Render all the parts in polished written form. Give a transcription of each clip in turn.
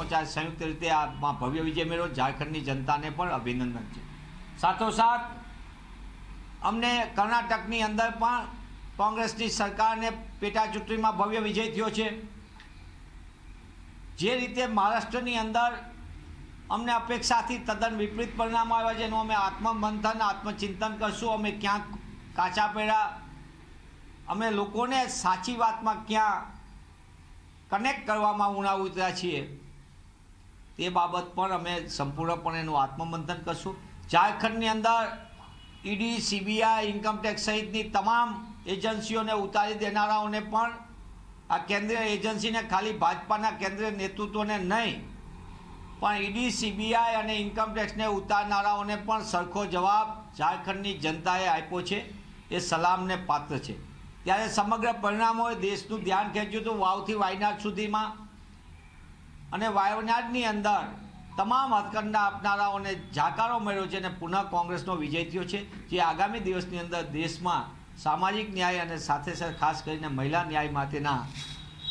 મોરચા સંયુક્ત રીતે આ ભવ્ય વિજય મેળવ્યો। ઝારખંડની જનતાને પણ અભિનંદન છે। સાથોસાથ અમને કર્ણાટકની અંદર પણ કોંગ્રેસની સરકારને પેટા ચૂંટણીમાં ભવ્ય વિજય થયો છે। જે રીતે મહારાષ્ટ્રની અંદર અમને અપેક્ષાથી તદ્દન વિપરીત પરિણામ આવ્યા છે, એનું અમે આત્મમંથન આત્મચિંતન કરશું। અમે ક્યાંક કાચા પડ્યા, અમે લોકોને સાચી વાતમાં ક્યાં કનેક્ટ કરવામાં ઉણા ઉતર્યા છીએ, તે બાબત પણ અમે સંપૂર્ણપણે એનું આત્મમંથન કરશું। ઝારખંડની અંદર ઈડી, સીબીઆઈ, ઇન્કમટેક્સ સહિતની તમામ એજન્સીઓને ઉતારી દેનારાઓને પણ આ કેન્દ્રીય એજન્સીને ખાલી ભાજપાના કેન્દ્રીય નેતૃત્વને નહીં પણ ઈડી, સીબીઆઈ અને ઇન્કમટેક્સને ઉતારનારાઓને પણ સરખો જવાબ ઝારખંડની જનતાએ આપ્યો છે, એ સલામને પાત્ર છે। ત્યારે સમગ્ર પરિણામોએ દેશનું ધ્યાન ખેંચ્યું હતું વાવથી વાયનાડ સુધીમાં, અને વાયનાડની અંદર તમામ હથકંડા આપનારાઓને જાકારો મળ્યો છે અને પુનઃ કોંગ્રેસનો વિજય થયો છે, જે આગામી દિવસની અંદર દેશમાં સામાજિક ન્યાય અને સાથે સાથે ખાસ કરીને મહિલા ન્યાય માટેના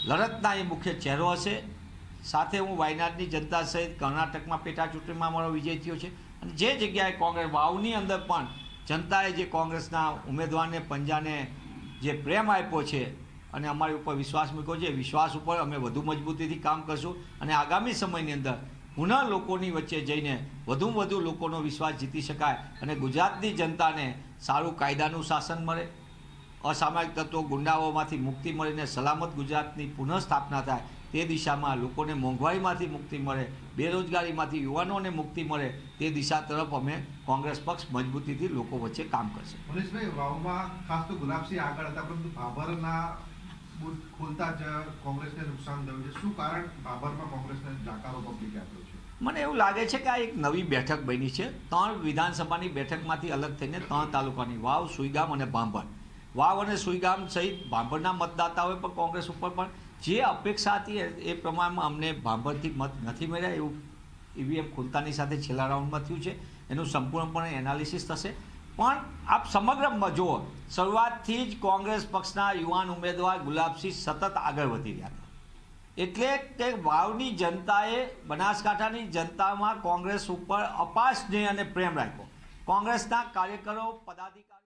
લડતના એ મુખ્ય ચહેરો હશે। સાથે હું વાયનાડની જનતા સહિત કર્ણાટકમાં પેટા ચૂંટણીમાં મારો વિજય થયો છે, અને જે જગ્યાએ કોંગ્રેસ વાવની અંદર પણ જનતાએ જે કોંગ્રેસના ઉમેદવારને પંજાને જે પ્રેમ આપ્યો છે અને અમારી ઉપર વિશ્વાસ મૂક્યો છે, વિશ્વાસ ઉપર અમે વધુ મજબૂતીથી કામ કરશું અને આગામી સમયની અંદર પુનઃ લોકોની વચ્ચે જઈને વધુમાં વધુ લોકોનો વિશ્વાસ જીતી શકાય અને ગુજરાતની જનતાને સારું કાયદાનું શાસન મળે, અસામાજિક તત્વો ગુંડાઓમાંથી મુક્તિ મળીને સલામત ગુજરાતની પુનઃ સ્થાપના થાય, તે દિશામાં લોકોને મોંઘવારીમાંથી મુક્તિ મળે, બેરોજગારીમાંથી યુવાનોને મુક્તિ મળે, તે દિશા તરફ અમે કોંગ્રેસ પક્ષ મજબૂતીથી લોકો વચ્ચે કામ કરશે। મનીષભાઈ, વાવમાં ખાસ તો ગુલાબસિંહ આગળ હતા, પરંતુ ભાભરના બૂથ ખોલતા જ કોંગ્રેસને નુકસાન થયું છે। શું કારણ ભાભરમાં કોંગ્રેસને જાકારો પબ્લિકે આપ્યો છે? મને એવું લાગે છે કે આ એક નવી બેઠક બની છે। 3 વિધાનસભાની બેઠકમાંથી અલગ થઈને 3 તાલુકાની વાવ, સુઈગામ અને ભાભર, વાવ અને સુઈગામ સહિત ભાભરના મતદાતાઓએ પણ કોંગ્રેસ ઉપર પણ જે અપેક્ષા હતી એ પ્રમાણમાં અમને ભાભરથી મત નથી મળ્યા, એવું ઈવીએમ ખુલતાની સાથે છેલ્લા રાઉન્ડમાં થયું છે। એનું સંપૂર્ણપણે એનાલિસિસ થશે, પણ આપ સમગ્ર જુઓ, શરૂઆતથી જ કોંગ્રેસ પક્ષના યુવાન ઉમેદવાર ગુલાબસિંહ સતત આગળ વધી રહ્યા હતા, એટલે કે વાવની જનતાએ બનાસકાંઠાની જનતામાં કોંગ્રેસ ઉપર અપાર સ્નેહ અને પ્રેમ રાખ્યો। કોંગ્રેસના કાર્યકરો, પદાધિકારીઓ